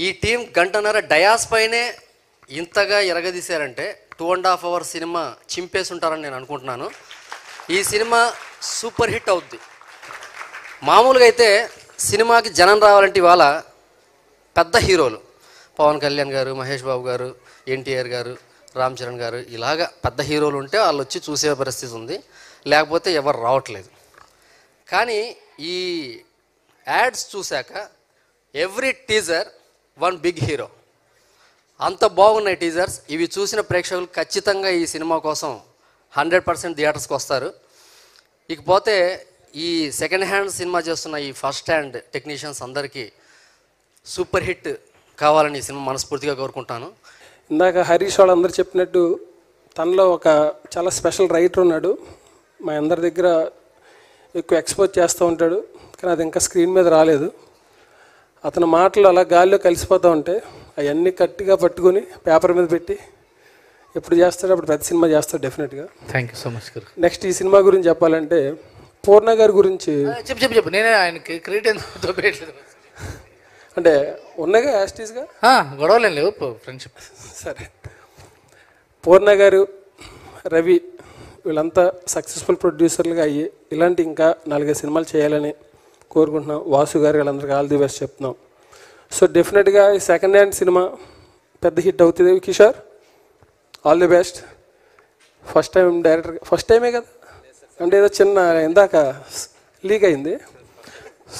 ఈ టీం గంటన్నర డయాస్ పైనే ఇంతగా ఎరగదీశారంటే 2.5 hours సినిమా చింపేసి ఉంటారని నేను అనుకుంటున్నాను. ఈ సినిమా సూపర్ హిట్ అవుద్ది. మామూలుగా అయితే సినిమాకి జనం రావాలంటే ఇవాళ పెద్ద హీరోలు పవన్ కళ్యాణ్ గారు, మహేష్ బాబు గారు, ఎన్టీఆర్ గారు, రామ్ చరణ్ గారు ఇలాగా పెద్ద హీరోలు ఉంటే వాళ్ళు వచ్చి చూసే పరిస్థితి ఉంది, లేకపోతే ఎవరు రావట్లేదు. కానీ ఈ యాడ్స్ చూశాక every teaser one big hero, అంత బాగున్నాయి టీజర్స్. ఇవి చూసిన ప్రేక్షకులు ఖచ్చితంగా ఈ సినిమా కోసం 100% థియేటర్స్కి వస్తారు. ఇకపోతే ఈ సెకండ్ హ్యాండ్ సినిమా చేస్తున్న ఈ ఫస్ట్ హ్యాండ్ టెక్నీషియన్స్ అందరికీ సూపర్ హిట్ కావాలని ఈ సినిమా మనస్ఫూర్తిగా కోరుకుంటాను. ఇందాక హరీష్ వాళ్ళందరూ చెప్పినట్టు తనలో ఒక చాలా స్పెషల్ రైటర్ ఉన్నాడు. మా అందరి దగ్గర ఎక్కువ ఎక్స్పోజ్ చేస్తూ ఉంటాడు, కానీ అది ఇంకా స్క్రీన్ మీద రాలేదు. అతని మాటలు అలా గాలిలో కలిసిపోతూ ఉంటే అవన్నీ గట్టిగా పట్టుకొని పేపర్ మీద పెట్టి ఎప్పుడు చేస్తాడో అప్పుడు పెద్ద సినిమా చేస్తాడు డెఫినెట్గా. Thank you so much. Next ఈ సినిమా గురించి చెప్పాలంటే పూర్ణ గారి గురించి చెప్పు నేనే ఆయనకి క్రెడిట్ ఎందుకు పెట్టలేదు అంటే ఉన్నగా యాస్టీస్గా గొడవలేం లేవు, ఫ్రెండ్షిప్. సరే, పూర్ణ గారు, రవి వీళ్ళంతా సక్సెస్ఫుల్ ప్రొడ్యూసర్లుగా అయ్యి ఇలాంటి ఇంకా 4 సినిమాలు చేయాలని కోరుకుంటున్నాం. వాసు గారు వీళ్ళందరికీ ఆల్ ది బెస్ట్ చెప్తున్నాం. సో డెఫినెట్గా ఈ సెకండ్ హ్యాండ్ సినిమా పెద్ద హిట్ అవుతుంది. Kishore all the best. First time director, first టైమే కదా అంటే ఏదో చిన్న ఇందాక లీక్ అయింది.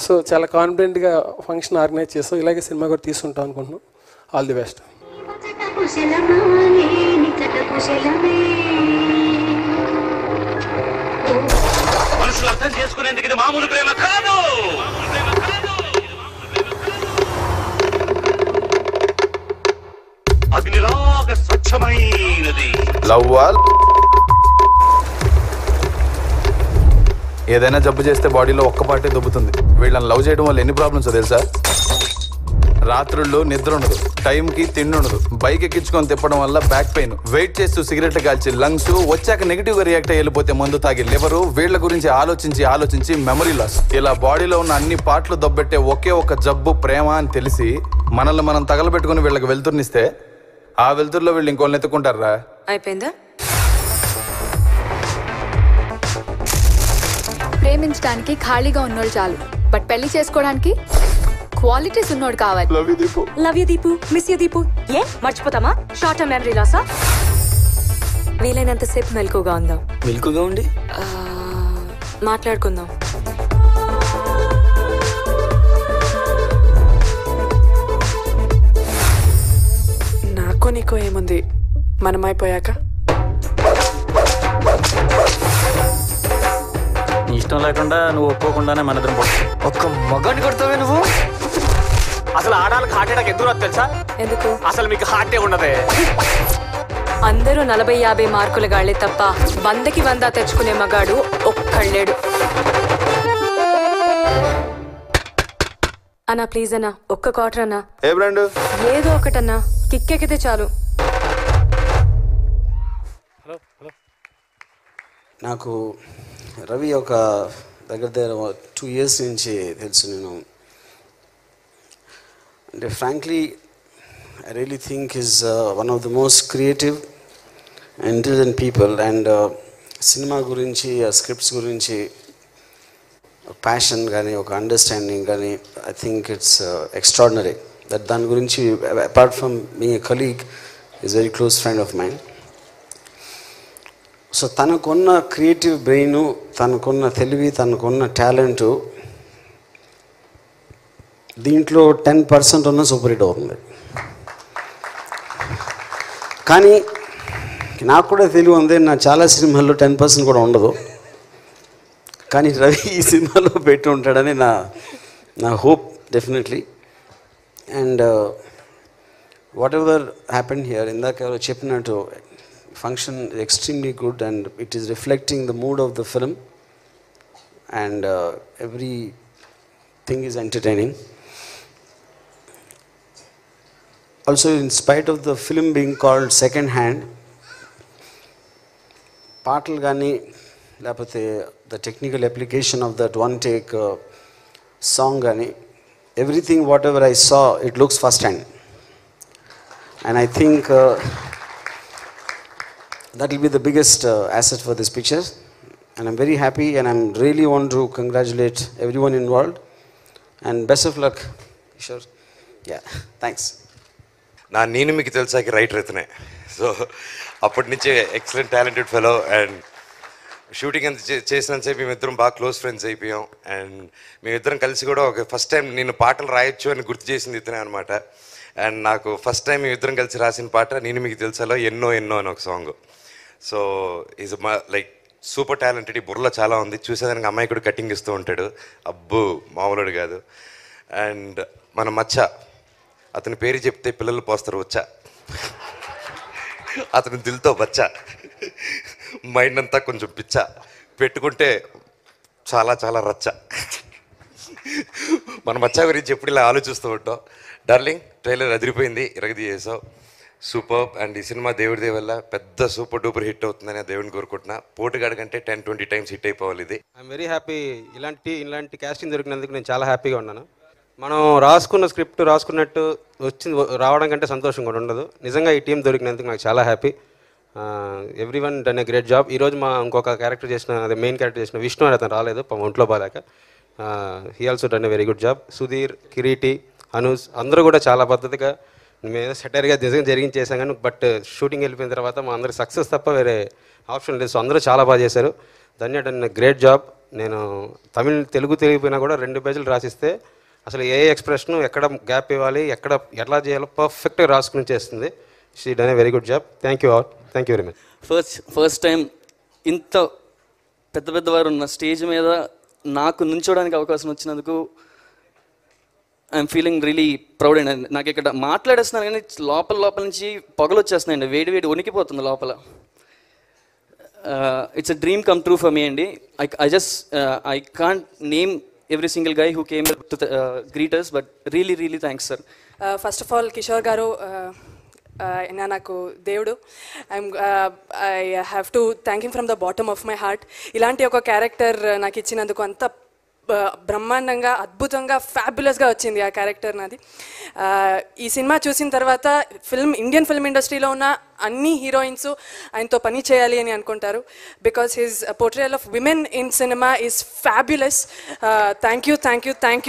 సో చాలా కాన్ఫిడెంట్గా ఫంక్షన్ ఆర్గనైజ్ చేస్తాం. ఇలాగే సినిమా కూడా తీసుకుంటాం అనుకుంటున్నాం. All the best. మనుషులు అర్థం చేసుకునేందుకు ఇది మామూలు ప్రేమ కాదు. అగ్నిలాగా స్వచ్ఛమైనది. ఏదైనా జబ్బు చేస్తే బాడీలో ఒక్క పార్టీ దొబ్బుతుంది. వీళ్ళని లవ్ చేయడం వల్ల ఎన్ని ప్రాబ్లమ్స్ తెలుసా? రాత్రుల్లో నిద్ర ఉండదు, టైంకి తిండి ఉండదు, బైక్ ఎక్కించుకొని తిప్పడం వల్ల బ్యాక్ పెయిన్, వెయిట్ చేస్తూ సిగరెట్లు కాల్చి లంగ్స్, వచ్చాక నెగిటివ్గా రియాక్ట్ వెళ్ళిపోతే మందు తాగి లివరు, వీళ్ళ గురించి ఆలోచించి మెమరీ లాస్. ఇలా బాడీలో ఉన్న అన్ని పార్ట్లు దొబ్బెట్టే ఒకే ఒక జబ్బు ప్రేమ అని తెలిసి మనల్ని మనం తగలబెట్టుకుని వీళ్ళకి వెళ్తుర్నిస్తే ఆ వెళ్తుర్లో వీళ్ళు ఇంకోళ్ళని ఎత్తుకుంటారా? అయిపోయిందా? ప్రేమించడానికి ఖాళీగా ఉన్నోళ్ళు చాలు, బట్ పెళ్లి చేసుకోవడానికి క్వాలిటీస్ ఉన్నోడు కావాలి. Love you Deepu, miss you Deepu. ఏ మర్చిపోతామా? షార్ట్ టర్మ్ మెమరీ లాసా? వీలైనంతసేపు మెలకుగా ఉందాం. మెలకుగా ఉండి మాట్లాడుకుందాం. నాకు నీకో ఏముంది మనమైపోయాక? నీ ఇష్టం లేకుండా నువ్వు ఒప్పుకోకుండానే మన ఇద్దరం ఒక్క మగాన్ని కొడతావే నువ్వు? అసలు ఆడాలకు హార్ట్ అటాక్ ఎందుకు రాదు తెలుసా? ఎందుకు? అసలు మీకు హార్టే ఉండదే. అందరూ 40-50 మార్కుల గాళ్లే తప్ప 100కి 100 తెచ్చుకునే మగాడు ఒక్కళ్ళేడు. అన్నా ప్లీజ్ అన్నా, ఒక్క క్వార్టర్ అన్నా. ఏ బ్రాండ్? ఏదో ఒకటన్నా, కిక్కెక్కితే చాలు. నాకు రవి ఒక దగ్గర 2 years నుంచి తెలుసు. నేను అంటే frankly I really think is one of the most creative and intelligent people. And cinema గురించి, స్క్రిప్ట్స్ గురించి ప్యాషన్ కానీ, ఒక అండర్స్టాండింగ్ కానీ, ఐ థింక్ ఇట్స్ ఎక్స్ట్రాడినరీ. దాని గురించి apart from being a colleague is very close friend of mind. So తనకున్న creative brain, తనకున్న తెలివి, తనకున్న టాలెంటు దీంట్లో 10% ఉన్న సూపర్ హిట్ అవుతుంది. కానీ నాకు కూడా తెలివి ఉంది, నా చాలా సినిమాల్లో 10% కూడా ఉండదు. కానీ రవి ఈ సినిమాలో పెట్టి ఉంటాడని నా hope definitely. And what ever happened here, ఇందాక ఎవరో చెప్పినట్టు function is extremely good and it is reflecting the mood of the film, and everything is entertaining. Also, in spite of the film being called second hand, పాటలు కానీ లేకపోతే the technical application of that one take song కానీ everything, whatever I saw, it looks first hand. And I think that will be the biggest asset for this picture. And I'm very happy, and I'm really want to congratulate everyone involved. And best of luck, sure. Yeah, thanks. నేను మీకు తెలుసాకి writer ఇతనే. So అప్పటి నుంచే excellent talented fellow. And shooting అంత చేసినంతసేపు మేమిద్దరం బాగా close friends అయిపోయాం. And మేమిద్దరం కలిసి కూడా ఒక ఫస్ట్ టైం నేను పాటలు రాయొచ్చు అని గుర్తు చేసింది ఇతనే అనమాట. అండ్ నాకు ఫస్ట్ టైం మేమిద్దరం కలిసి రాసిన పాట నేను మీకు తెలుసాలో ఎన్నో ఎన్నో అని ఒక song. So is like super talented. ఈ బుర్రలో చాలా ఉంది. చూసేదానికి అమ్మాయి కూడా కటింగ్ ఇస్తూ ఉంటాడు. అబ్బో మామూలుడు కాదు. అండ్ మన మచ్చ, అతని పేరు చెప్తే పిల్లలు పోస్తారు వచ్చా. అతని దిల్తో బచ్చా, మైండ్ అంతా కొంచెం పిచ్చ, పెట్టుకుంటే చాలా చాలా రచ్చ. మన మచ్చ గురించి ఎప్పుడు ఇలా ఆలోచిస్తూ ఉంటాం. డార్లింగ్, ట్రైలర్ అదిరిపోయింది, ఇరగదీయేసావు, సూపర్. అండ్ ఈ సినిమా దేవుడి వల్ల పెద్ద సూపర్ డూపర్ హిట్ అవుతుందని దేవుడిని కోరుకుంటున్నా. పోటుగాడి కంటే 10-20 టైమ్స్ హిట్ అయిపోవాలి ఇది. I'm very happy. ఇలాంటి క్యాస్టింగ్ దొరికినందుకు నేను చాలా హ్యాపీగా ఉన్నాను. మనం రాసుకున్న స్క్రిప్ట్ రాసుకున్నట్టు రావడం కంటే సంతోషం కూడా ఉండదు. నిజంగా ఈ టీం దొరికినందుకు నాకు చాలా happy. Everyone done a great job. ఈరోజు ఇంకొక క్యారెక్టర్ చేసిన, అదే మెయిన్ క్యారెక్టర్ చేసిన విష్ణు అని అతను రాలేదు, ఒంట్లో బాగాలేక. He also done a very good job. Sudheer, Kireeti, Anuj అందరూ కూడా చాలా పద్ధతిగా, మేము సెటర్గా జరిగించి చేసాం కానీ బట్ షూటింగ్ వెళ్ళిపోయిన తర్వాత మా అందరికి సక్సెస్ తప్ప వేరే ఆప్షన్ లేదు. సో అందరూ చాలా బాగా చేశారు. ధన్య డన్ గ్రేట్ జాబ్. నేను తెలుగు తెలియపోయినా కూడా 2 పేజీలు రాసిస్తే అసలు ఏ ఎక్స్ప్రెషన్ ఎక్కడ గ్యాప్ ఇవ్వాలి, ఎలా చేయాలో పర్ఫెక్ట్గా రాసుకుని చేస్తుంది. She done a very good job. Thank you all. Thank you very much. First time ఇంత పెద్దవారు ఉన్న స్టేజ్ మీద నాకు నుంచోడానికి అవకాశం వచ్చినందుకు ఐఎమ్ ఫీలింగ్ రియలీ ప్రౌడ్ అండి. నాకు ఇక్కడ మాట్లాడేస్తున్నాను కానీ లోపల నుంచి పొగలు వచ్చేస్తున్నాయండి, వేడి వణికిపోతుంది లోపల. It's a dream come true for me అండి. I can't name every single guy who came to greet us, but really thanks sir. First of all, Kishore garu నాకు దేవుడు. I have to thank him from the bottom of my heart. ఇలాంటి ఒక character నాకు ఇచ్చినందుకు అంత బ్రహ్మాండంగా, అద్భుతంగా, ఫ్యాబులస్గా వచ్చింది ఆ క్యారెక్టర్ నాది. ఈ సినిమా చూసిన తర్వాత ఇండియన్ ఫిల్మ్ ఇండస్ట్రీలో ఉన్న అన్ని హీరోయిన్స్ ఆయనతో పని చేయాలి అని అనుకుంటారు. Because his portrayal of women in cinema is fabulous. Thank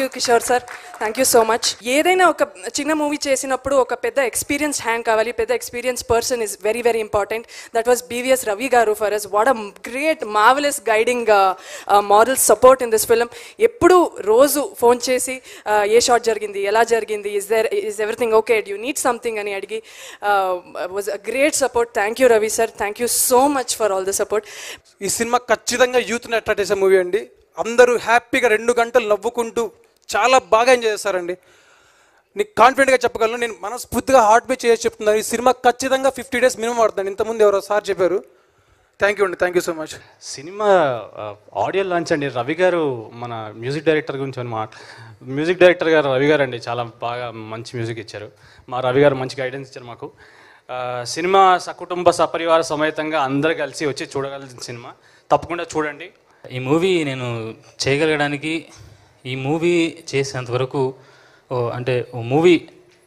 you Kishore sir. Thank you so much. ఏదైనా ఒక చిన్న మూవీ చేసినప్పుడు ఒక పెద్ద ఎక్స్పీరియన్స్ హ్యాండ్ కావాలి, పెద్ద experience person is very important. That was BVS Ravi గారు for us. What a great marvellous guiding moral support in this film. ఎప్పుడు రోజు ఫోన్ చేసి ఏ షాట్ జరిగింది, ఎలా జరిగింది, is everything okay, do you need something అని అడిగి was a great support. Thank you Ravi sir. Thank you so much for all the support. ఈ cinema ఖచ్చితంగా యూత్ని అట్రాక్ట్ చేసే మూవీ అండి. అందరూ హ్యాపీగా 2 గంటలు నవ్వుకుంటూ చాలా బాగా ఎంజాయ్ చేస్తారండి. నీకు కాన్ఫిడెంట్గా చెప్పగలను, నేను మనస్ఫూర్తిగా హార్ట్ బీట్ చేసి చెప్తున్నాను. ఈ సినిమా ఖచ్చితంగా 50 days మినిమం పడుతుంది. ఇంతకుముందు ఎవరో సార్ చెప్పారు. థ్యాంక్ యూ అండి. Thank you so much. Cinema audio launch అండి. రవి గారు మన మ్యూజిక్ డైరెక్టర్ గురించి మ్యూజిక్ డైరెక్టర్ గారు రవి గారు అండి, చాలా బాగా మంచి మ్యూజిక్ ఇచ్చారు. మా రవి గారు మంచి గైడెన్స్ ఇచ్చారు మాకు. సినిమా సకుటుంబ సపరివార సమేతంగా అందరు కలిసి వచ్చి చూడగలిగిన సినిమా, తప్పకుండా చూడండి. ఈ మూవీ నేను చేయగలగడానికి, ఈ మూవీ చేసేంతవరకు అంటే మూవీ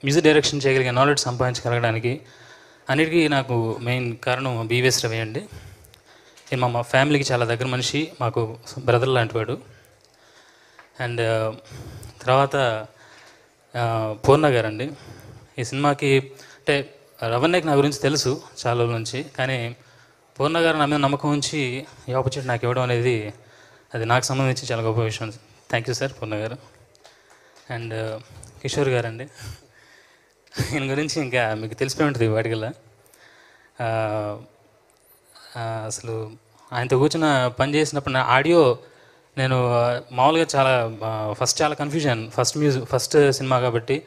మ్యూజిక్ డైరెక్షన్ చేయగలిగే నాలెడ్జ్ సంపాదించగలగడానికి అన్నిటికీ నాకు మెయిన్ కారణం BVS Ravi అండి. మా ఫ్యామిలీకి చాలా దగ్గర మనిషి, మాకు బ్రదర్ లాంటి వాడు. అండ్ తర్వాత పూర్ణ గారు అండి. ఈ సినిమాకి అంటే రవణ్యకి నా గురించి తెలుసు చాలా రోజుల నుంచి, కానీ పూర్ణ గారు నా మీద నమ్మకం ఉంచి ఈ ఆపర్చునిటీ నాకు ఇవ్వడం అనేది అది నాకు సంబంధించి చాలా గొప్ప విషయం. థ్యాంక్ యూ సార్ పూర్ణ గారు. అండ్ కిషోర్ గారు అండి, ఈయన గురించి ఇంకా మీకు తెలిసిపోయి ఉంటుంది వాటికల్లా. అసలు ఆయనతో కూర్చున్న పని చేసినప్పుడు నా ఆడియో నేను మామూలుగా చాలా కన్ఫ్యూజన్. ఫస్ట్ సినిమా కాబట్టి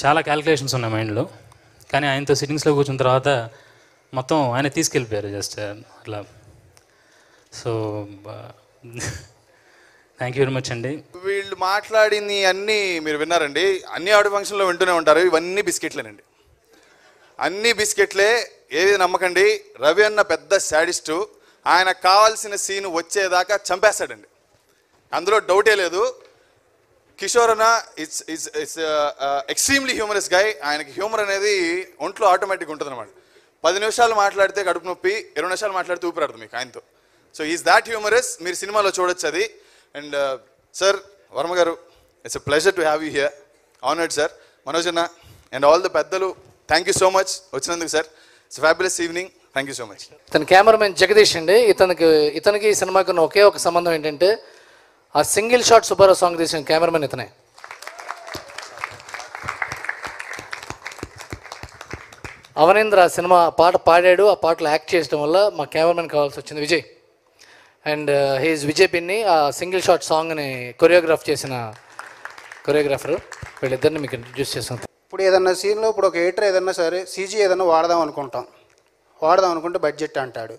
చాలా క్యాలిక్యులేషన్స్ ఉన్నాయి మైండ్లో. కానీ ఆయనతో సిట్టింగ్స్లో కూర్చున్న తర్వాత మొత్తం ఆయన తీసుకెళ్ళిపోయారు జస్ట్ అట్లా. So thank you very much అండి. వీళ్ళు మాట్లాడింది అన్నీ మీరు విన్నారండి. అన్ని ఆడియో ఫంక్షన్లో వింటూనే ఉంటారు. ఇవన్నీ బిస్కెట్లేనండి, అన్నీ బిస్కెట్లే. ఏది నమ్మకండి. రవి అన్న పెద్ద శాడిస్టు. ఆయన కావాల్సిన సీన్ వచ్చేదాకా చంపేస్తాడండి, అందులో డౌటే లేదు. కిషోర్ అన్న ఇట్స్ ఎక్స్ట్రీమ్లీ హ్యూమరస్ గై. ఆయనకి హ్యూమర్ అనేది ఒంట్లో ఆటోమేటిక్గా ఉంటుంది అనమాట. 10 నిమిషాలు మాట్లాడితే కడుపు నొప్పి, 20 నిమిషాలు మాట్లాడితే ఊపిరాడదు మీకు ఆయనతో. So is that humorous. మీరు సినిమాలో చూడొచ్చు అది. అండ్ సార్ వర్మ గారు, it's a pleasure to have you here. Honoured sir. Manoj అన్న అండ్ ఆల్ ద పెద్దలు, థ్యాంక్ యూ సో మచ్ వచ్చినందుకు sir. It's fabulous evening. Thank you so much. తన కెమెరామెన్ జగదీష్ అండి. ఇతనికి ఈ సినిమాకి ఉన్న ఒకే ఒక సంబంధం ఏంటంటే ఆ సింగిల్ షాట్ సూపర్ సాంగ్ తీసిన కెమెరామెన్ ఇతనే. అవనేంద్ర సినిమా పాట పాడాడు, ఆ పాటలో యాక్ట్ చేయడం వల్ల మా కెమెరామెన్ కావాల్సి వచ్చింది విజయ్. అండ్ హీఈస్ విజయ్ పిన్ని. ఆ సింగిల్ షాట్ సాంగ్ని కొరియోగ్రాఫ్ చేసిన కొరియోగ్రాఫర్. వీళ్ళిద్దరిని మీకు ఇంట్రడ్యూస్ చేస్తాం. ఇప్పుడు ఏదన్నా సీన్లో ఇప్పుడు ఒక ఎడిటర్ ఏదన్నా సరే సీజీ ఏదన్నా వాడదాం అనుకుంటే బడ్జెట్ అంటాడు.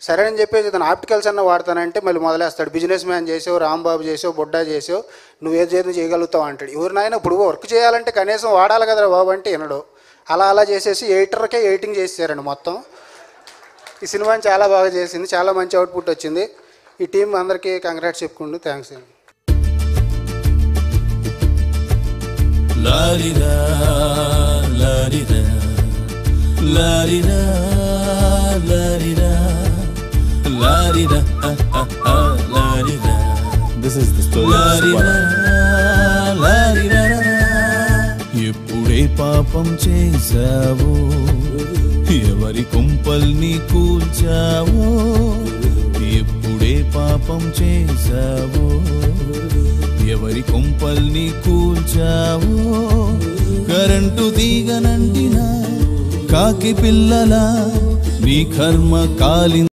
సరే అని చెప్పేసి ఇతను ఆప్టికల్స్ అన్న వాడతానంటే మళ్ళీ మొదలేస్తాడు. బిజినెస్ మ్యాన్ చేసావు, రాంబాబు చేసావు, బొడ్డా చేసావు, నువ్వేదో చేయగలుగుతావు అంటాడు. ఎవరినైనా ఇప్పుడు వర్క్ చేయాలంటే కనీసం వాడాలి కదరా బాబు అంటే వినడు. అలా చేసేసి ఎడిటర్కే ఎడిటింగ్ చేసేసారండి మొత్తం. ఈ సినిమాని చాలా బాగా చేసింది, చాలా మంచి అవుట్పుట్ వచ్చింది. ఈ టీం అందరికీ కంగ్రాట్స్ చెప్పుకుంటూ థ్యాంక్స్ అండి. లారిరా లారిరా లారిరా లారిరా లారిరా లారిరా. This is the story. లారిరా లారిరా. ఎప్పుడే పాపం చేశావో, ఎవరి కుంపల్ని కూల్చావో, ఎప్పుడే పాపం చేశావో, ఎవరి కుంపల్ని కూల్చావో, కరెంటు తీగనంటిన కాకి పిల్లల నీ కర్మ కాలి